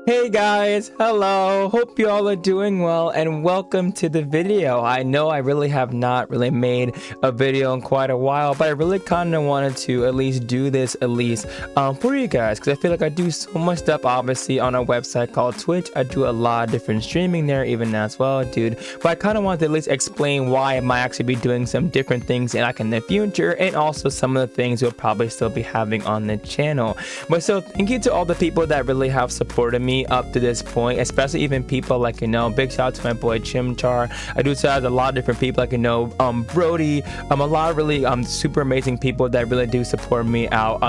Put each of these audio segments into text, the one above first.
Hey guys, hello, hope you all are doing well and welcome to the video. I know I really have not really made a video in quite a while, but I really kind of wanted to at least do this for you guys, because I feel like I do so much stuff obviously on a website called Twitch. I do a lot of different streaming there even as well, dude, but I kind of wanted to at least explain why I might actually be doing some different things in the future, and also some of the things we'll probably still be having on the channel. But so thank you to all the people that really have supported me up to this point, especially even people like, big shout out to my boy Chimchar. I do shout out to a lot of different people like, Brody, a lot of really super amazing people that really do support me out,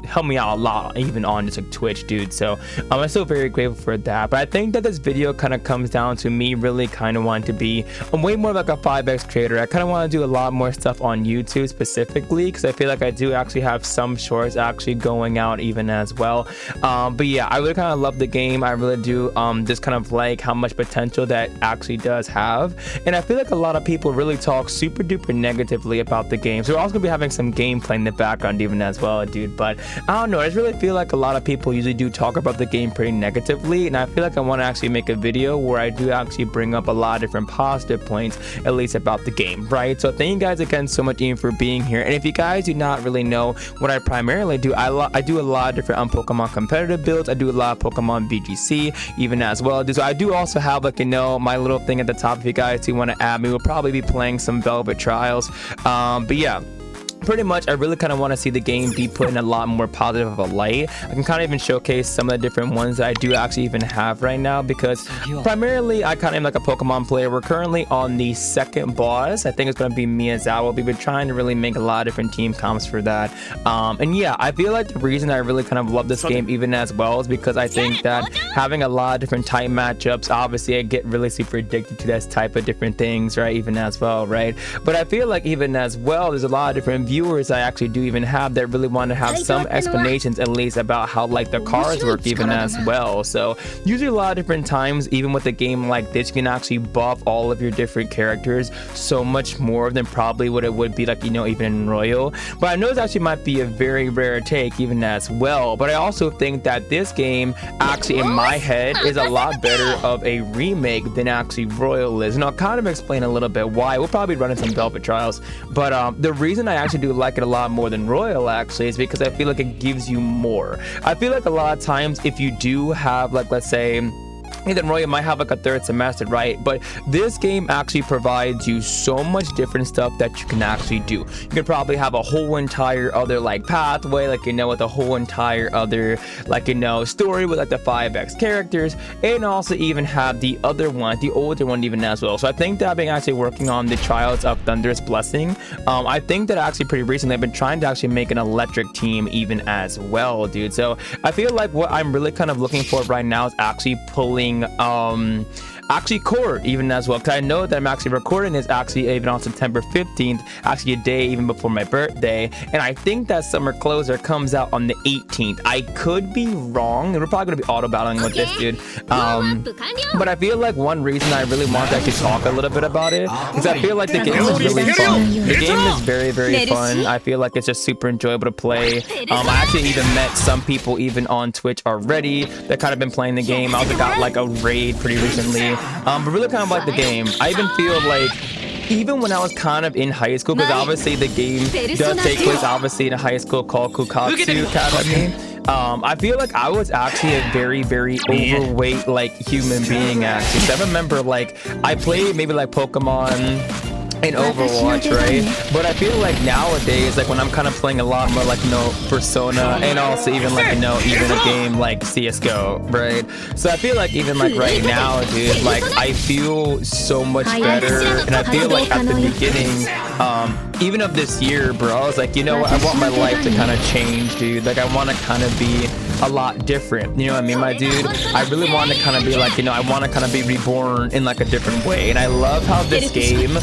help me out a lot, even on just like Twitch, dude. So I'm still very grateful for that. But I think that this video kind of comes down to me really kind of wanting to be way more like a 5X creator. I kind of want to do a lot more stuff on YouTube specifically, because I feel like I do actually have some shorts actually going out even as well. But yeah, I really kind of love the game. I really do just kind of like how much potential that actually does have, and I feel like a lot of people really talk super duper negatively about the game. So we're also gonna be having some gameplay in the background even as well, dude. But I don't know, I just really feel like a lot of people usually do talk about the game pretty negatively, and I feel like I want to actually make a video where I do actually bring up a lot of different positive points at least about the game, right? So thank you guys again so much even for being here. And if you guys do not really know what I primarily do, I do a lot of different Pokemon competitive builds. I do a lot of PokémonVGC even as well. So I do also have my little thing at the top. If you guys do want to add me, we'll probably be playing some Velvet Trials. But yeah, pretty much I really kind of want to see the game be put in a lot more positive of a light. I can kind of even showcase some of the different ones that I do actually even have right now, because primarily I kind of am like a Pokemon player. We're currently on the second boss. I think it's going to be Miyazawa. We've been trying to really make a lot of different team comps for that. And yeah, I feel like the reason I really kind of love this game even as well is because I think that having a lot of different type matchups, obviously I get really super addicted to this type of different things, right? Even as well, right? But I feel like even as well, there's a lot of different viewers I actually do even have that really want to have some explanations at least about how like the cards work even as well. So usually a lot of different times, even with a game like this, you can actually buff all of your different characters so much more than probably what it would be like, even in Royal. But I know this actually might be a very rare take even as well, but I also think that this game actually in my head is a lot better of a remake than actually Royal is, and I'll kind of explain a little bit why. We'll probably run in some Velvet Trials, but the reason I actually do like it a lot more than Royal actually is because I feel like it gives you more. I feel like a lot of times if you do have like, let's say, then Royal might have like a third semester, right? But this game actually provides you so much different stuff that you can actually do. You can probably have a whole entire other like pathway, like with a whole entire other story with like the 5X characters, and also even have the other one, the older one even as well. So I think that I've been actually working on the Trials of Thunderous Blessing. I think that actually pretty recently I've been trying to actually make an electric team even as well, dude. So I feel like what I'm really kind of looking for right now is actually pulling actually Court even as well, because I know that I'm actually recording this actually even on September 15th, actually a day even before my birthday, and I think that Summer Closer comes out on the 18th. I could be wrong, and we're probably gonna be auto battling with this, dude. But I feel like one reason I really want to actually talk a little bit about it is I feel like the game is really fun. The game is very fun. I feel like it's just super enjoyable to play. I actually even met some people even on Twitch already that kind of been playing the game. I also got like a raid pretty recently, but really kind of like the game. I even feel like even when I was kind of in high school, because obviously the game does take place obviously in a high school called Kukatsu Academy. I feel like I was actually a very overweight like human being actually. So I remember like I played maybe like Pokemon in Overwatch, right? But I feel like nowadays, like when I'm kind of playing a lot more like Persona, and also even like even a game like CS:GO, right? So I feel like even like right now, dude, like I feel so much better, and I feel like at the beginning even of this year, bro, I was like, what, I want my life to kind of change, dude. Like I want to kind of be a lot different, you know what I mean, my dude? I really want to kind of be like, I want to kind of be reborn in like a different way. And I love how this game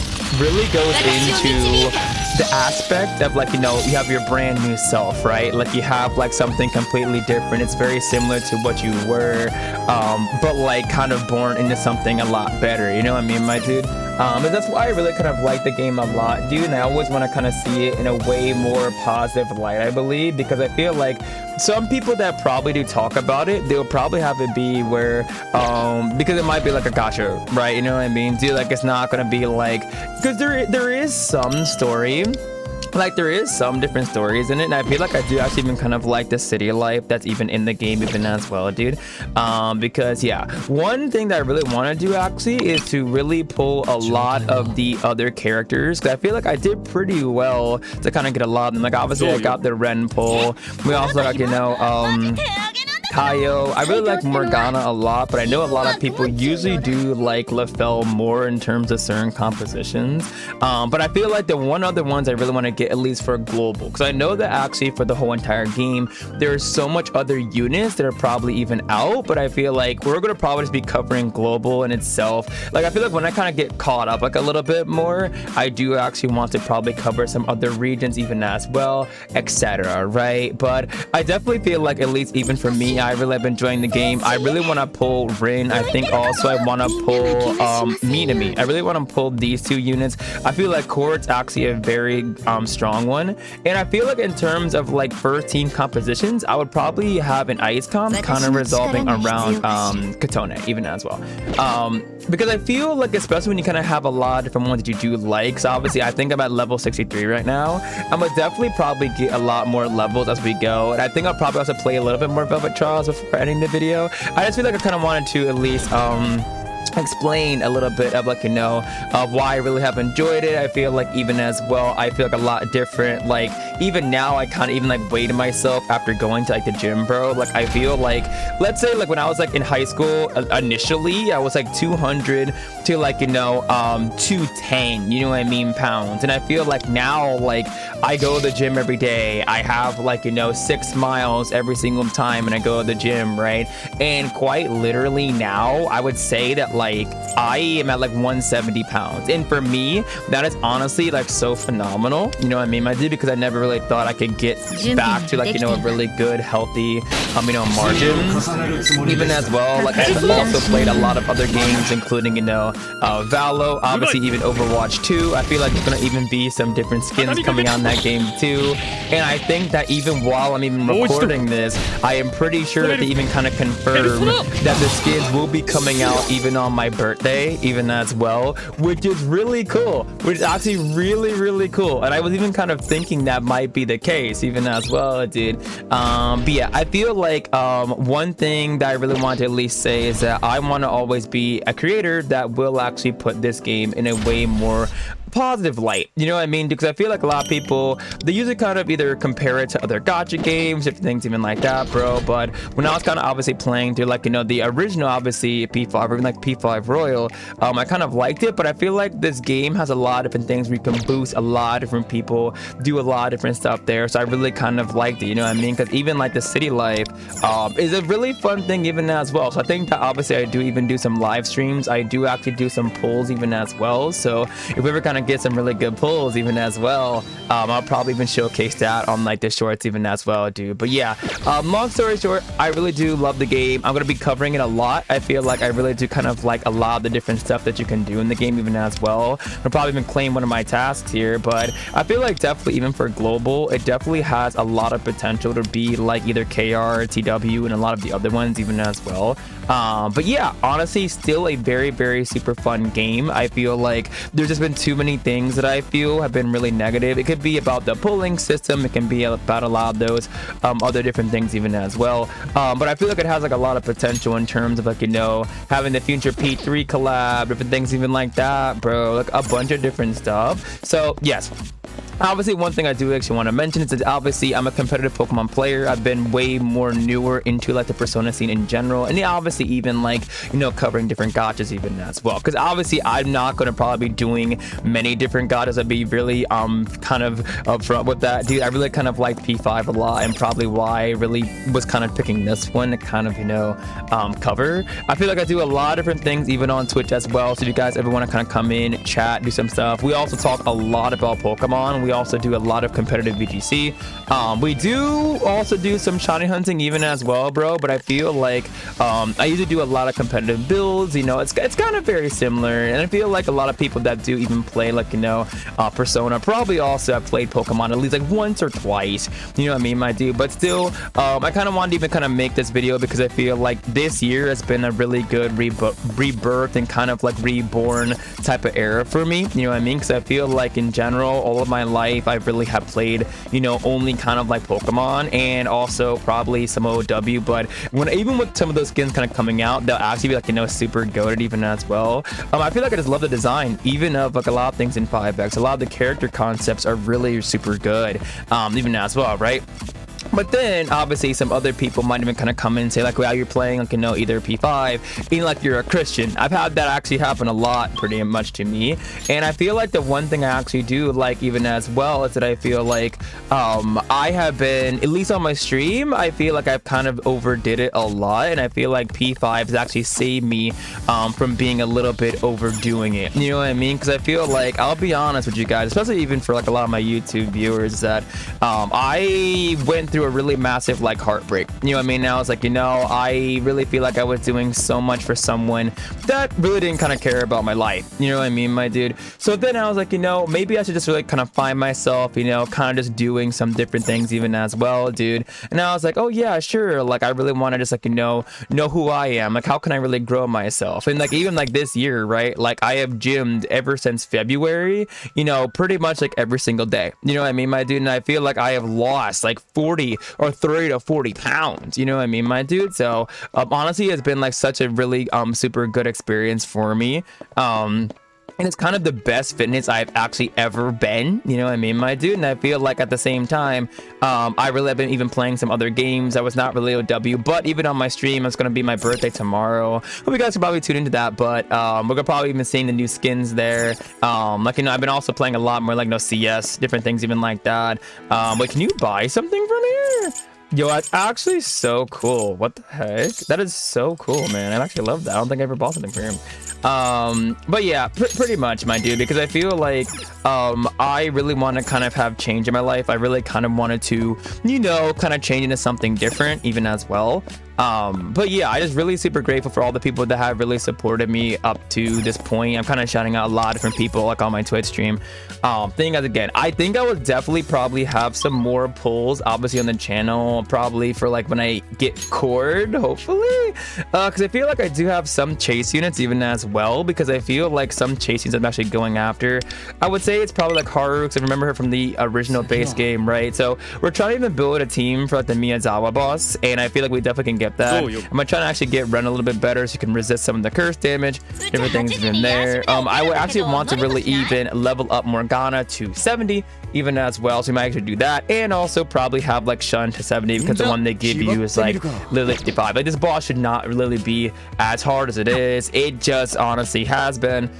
really goes into the aspect of like, you have your brand new self, right? Like you have like something completely different. It's very similar to what you were, but like kind of born into something a lot better, you know what I mean, my dude? And that's why I really kind of like the game a lot, dude. And I always want to kind of see it in a way more positive light, I believe, because I feel like some people that probably do talk about it, they'll probably have it be where, because it might be like a gotcha, right? You know what I mean? Dude, like it's not gonna be like, because there is some story. Like there is some different stories in it, and I feel like I do actually even kind of like the city life that's even in the game even as well, dude. Because yeah, one thing that I really want to do actually is to really pull a lot of the other characters, because I feel like I did pretty well to kind of get a lot of them. Like obviously I got the Ren pull. We also got, you know, Tayo. I really like Morgana a lot, but I know a lot of people usually do like Lefel more in terms of certain compositions. But I feel like the one other ones I really want to get, at least for global, because I know that actually for the whole entire game there's so much other units that are probably even out, but I feel like we're gonna probably just be covering global in itself. Like I feel like when I kind of get caught up like a little bit more, I do actually want to probably cover some other regions even as well, etc., right? But I definitely feel like, at least even for me, I really have been enjoying the game. I really want to pull Rin. I think also I want to pull Minami. I really want to pull these two units. I feel like Court's actually a very strong one, and I feel like in terms of like first team compositions, I would probably have an ice comp kind of resolving around Katone even as well, because I feel like, especially when you kind of have a lot of different ones that you do like, so obviously I think I'm at level 63 right now. I'm gonna definitely probably get a lot more levels as we go, and I think I'll probably also play a little bit more Velvet Trials before ending the video. I just feel like I kind of wanted to at least explain a little bit of, like, you know, of why I really have enjoyed it. I feel like even as well, I feel like a lot different. Like even now I kind of even like weighed myself after going to like the gym, bro. Like I feel like, let's say like when I was like in high school, initially I was like 200 to like, you know, 210, you know what I mean, pounds. And I feel like now, like I go to the gym every day. I have like, you know, 6 miles every single time and I go to the gym, right? And quite literally now I would say that like I am at like 170 pounds, and for me that is honestly like so phenomenal, you know what I mean, my dude, because I never really thought I could get back to like, you know, a really good healthy you know, margin even as well. Like I've also played a lot of other games, including, you know, Valo, obviously even Overwatch 2. I feel like there's gonna even be some different skins coming out in that game too, and I think that even while I'm even recording this, I am pretty sure that they even kind of confirmed that the skins will be coming out even on my birthday even as well, which is really cool, which is actually really cool. And I was even kind of thinking that might be the case even as well, dude. But yeah, I feel like one thing that I really want to at least say is that I want to always be a creator that will actually put this game in a way more positive light, you know what I mean? Because I feel like a lot of people, they usually kind of either compare it to other gacha games, different things even like that, bro. But when I was kind of obviously playing through like, you know, the original obviously P5 or even like P5 Royal, I kind of liked it, but I feel like this game has a lot of different things where you can boost a lot of different people, do a lot of different stuff there. So I really kind of liked it, you know what I mean? Because even like the city life is a really fun thing even as well. So I think that obviously I do even do some live streams. I do actually do some pulls even as well. So if we ever kind of get some really good pulls even as well, I'll probably even showcase that on like the shorts even as well, dude. But yeah, long story short, I really do love the game. I'm gonna be covering it a lot. I feel like I really do kind of like a lot of the different stuff that you can do in the game even as well. I'll probably even claim one of my tasks here, but I feel like definitely even for global, it definitely has a lot of potential to be like either KR, TW, and a lot of the other ones even as well. But yeah, honestly, still a very super fun game. I feel like there's just been too many things that I feel have been really negative. It could be about the pulling system, it can be about a lot of those other different things even as well. But I feel like it has like a lot of potential in terms of like, you know, having the future P3 collab, different things even like that, bro. Like a bunch of different stuff. So yes, obviously one thing I do actually want to mention is that obviously I'm a competitive Pokemon player. I've been way more newer into like the Persona scene in general, and obviously even like, you know, covering different gachas even as well, because obviously I'm not going to probably be doing many different gachas. I'd be really kind of upfront with that, dude. I really kind of like P5 a lot, and probably why I really was kind of picking this one to kind of, you know, cover. I feel like I do a lot of different things even on Twitch as well, so if you guys ever want to kind of come in, chat, do some stuff. We also talk a lot about Pokemon, we also do a lot of competitive VGC. We do also do some shiny hunting even as well, bro, but I feel like I usually do a lot of competitive builds. You know, it's kind of very similar, and I feel like a lot of people that do even play, like, you know, Persona probably also have played Pokemon at least like once or twice, you know what I mean, my dude. But still, I kind of wanted to even kind of make this video because I feel like this year has been a really good rebirth and kind of like reborn type of era for me, you know what I mean? Because I feel like in general, all of my life I really have played, you know, only kind of like Pokemon and also probably some OW. But even with some of those skins kind of coming out, they'll actually be like, you know, super goated even as well. I feel like I just love the design even of like a lot of things in 5X. A lot of the character concepts are really super good, even as well, right? But then obviously some other people might even kind of come in and say like, well, you're playing like, you know, either P5, even like you're a Christian. I've had that actually happen a lot pretty much to me. And I feel like the one thing I actually do like even as well is that I feel like I have been, at least on my stream, I feel like I've kind of overdid it a lot. And I feel like P5 has actually saved me from being a little bit overdoing it. You know what I mean? Because I feel like, I'll be honest with you guys, especially even for like a lot of my YouTube viewers, that I went through a really massive like heartbreak, you know what I mean? Now it's like, you know, I really feel like I was doing so much for someone that really didn't kind of care about my life, you know what I mean, my dude? So then I was like, you know, maybe I should just really kind of find myself, you know, kind of just doing some different things even as well, dude. And I was like, oh yeah, sure, like I really want to just like, you know who I am, like how can I really grow myself? And like even like this year, right, like I have gymmed ever since February, you know, pretty much like every single day, you know what I mean, my dude? And I feel like I have lost like 40 or 30 to 40 pounds, you know what I mean, my dude? So honestly, it's been like such a really super good experience for me. And it's kind of the best fitness I've actually ever been, you know what I mean, my dude? And I feel like at the same time, I really have been even playing some other games. I was not really OW, but even on my stream, it's going to be my birthday tomorrow. Hope you guys can probably tune into that, but we're going to probably even seeing the new skins there. Like, you know, I've been also playing a lot more like, no CS, different things even like that. Wait, can you buy something from here? Yo, that's actually so cool. What the heck? That is so cool, man. I actually love that. I don't think I ever bought something for him. But yeah, pretty much, my dude, because I feel like I really want to kind of have change in my life. I really kind of wanted to, you know, kind of change into something different even as well. But yeah, I just really super grateful for all the people that have really supported me up to this point. I'm kind of shouting out a lot of different people like on my Twitch stream. Thing as again, I think I will definitely probably have some more pulls obviously on the channel, probably for like when I get cored, hopefully, because I feel like I do have some chase units even as well, because I feel like some chase units I'm actually going after. I would say it's probably like Haru, because I remember her from the original base game, right? So we're trying to even build a team for like the Miyazawa boss, and I feel like we definitely can get that. I'm gonna try to actually get Ren a little bit better so you can resist some of the curse damage, different things in there. I would actually want to really even level up Morgana to 70 even as well, so we might actually do that, and also probably have like Shun to 70, because the one they give you is like literally 55. Like this boss should not really be as hard as it is. It just honestly has been.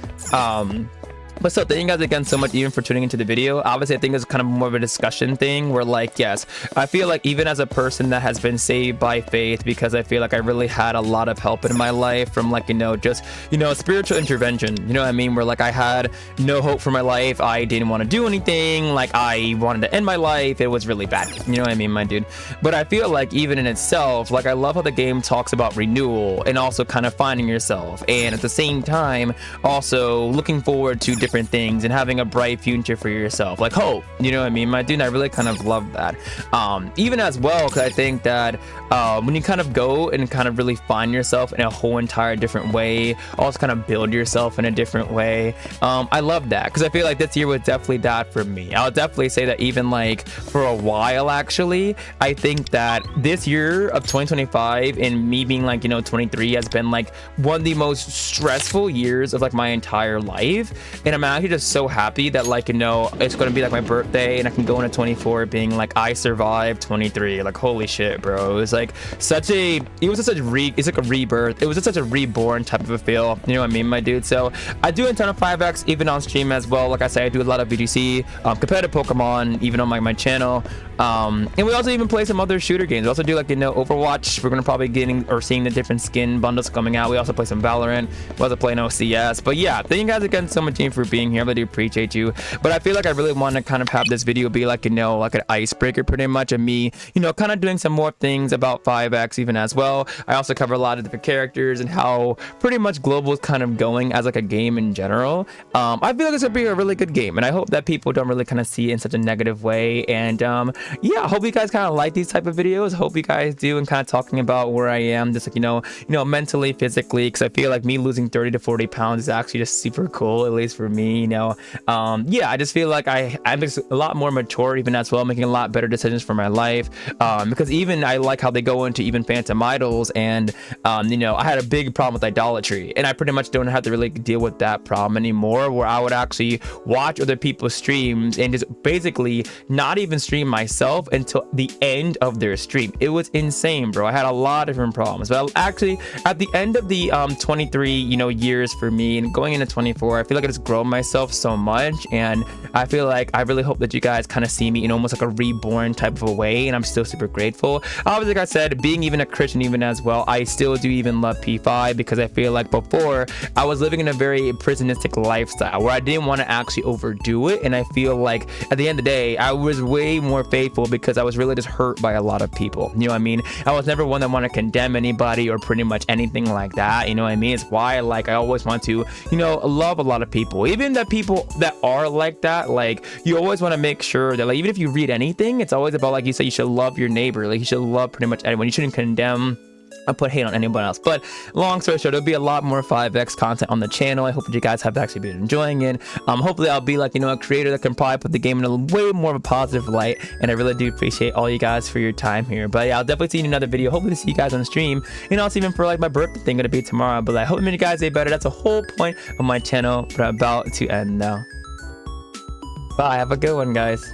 But still, thank you guys again so much even for tuning into the video. Obviously, I think it's kind of more of a discussion thing where like, yes, I feel like even as a person that has been saved by faith, because I feel like I really had a lot of help in my life from like, you know, just, you know, spiritual intervention, you know what I mean? Where like I had no hope for my life. I didn't want to do anything. Like I wanted to end my life. It was really bad. You know what I mean, my dude? But I feel like even in itself, like I love how the game talks about renewal and also kind of finding yourself. And at the same time, also looking forward to different things and having a bright future for yourself, like hope, you know what I mean, my dude? I really kind of love that, even as well, because I think that when you kind of go and kind of really find yourself in a whole entire different way, also kind of build yourself in a different way, I love that, because I feel like this year was definitely that for me. I'll definitely say that even like for a while, actually, I think that this year of 2025 and me being like, you know, 23 has been like one of the most stressful years of like my entire life. And I'm actually just so happy that like, you know, it's going to be like my birthday and I can go into 24 being like I survived 23. Like holy shit, bro. It was like such a, it was just such a it's like a rebirth. It was just such a reborn type of a feel, you know what I mean, my dude? So I do a ton of 5X even on stream as well. Like I say, I do a lot of VGC, competitive Pokemon even on my channel. And we also even play some other shooter games. We also do like, you know, Overwatch. We're gonna probably getting or seeing the different skin bundles coming out. We also play some Valorant. We also play OCS. But yeah, thank you guys again so much for being here. I really do appreciate you. But I feel like I really want to kind of have this video be like, you know, like an icebreaker pretty much, of me, you know, kind of doing some more things about 5X even as well. I also cover a lot of different characters and how pretty much global is kind of going as like a game in general. I feel like this would be a really good game, and I hope that people don't really kind of see it in such a negative way. And yeah, I hope you guys kind of like these type of videos. Hope you guys do, and kind of talking about where I am, just like, you know, mentally, physically, because I feel like me losing 30 to 40 pounds is actually just super cool, at least for me, you know. Yeah, I just feel like I'm just a lot more mature even as well, making a lot better decisions for my life, because even I like how they go into even Phantom Idols, and you know, I had a big problem with idolatry, and I pretty much don't have to really deal with that problem anymore, where I would actually watch other people's streams and just basically not even stream myself until the end of their stream. It was insane, bro. I had a lot of different problems, but actually at the end of the 23, you know, years for me, and going into 24, I feel like I just grown myself so much, and I feel like I really hope that you guys kind of see me in almost like a reborn type of a way, and I'm still super grateful. Obviously, like I said, being even a Christian even as well, I still do even love P5, because I feel like before I was living in a very prisonistic lifestyle where I didn't want to actually overdo it, and I feel like at the end of the day I was way more faithful because I was really just hurt by a lot of people, you know what I mean? I was never one that want to condemn anybody or pretty much anything like that, you know what I mean? It's why like I always want to, you know, love a lot of people, even the people that are like that. Like, you always want to make sure that, like, even if you read anything, it's always about, like you say, you should love your neighbor, like you should love pretty much anyone, you shouldn't condemn or put hate on anyone else. But long story short, there'll be a lot more 5X content on the channel. I hope that you guys have actually been enjoying it. Hopefully I'll be like, you know, a creator that can probably put the game in a way more of a positive light, and I really do appreciate all you guys for your time here. But yeah, I'll definitely see you in another video. Hopefully see you guys on the stream, and also even for like my birthday thing, gonna be tomorrow. But I hope you guys day better. That's the whole point of my channel, but I'm about to end now. Bye, have a good one, guys.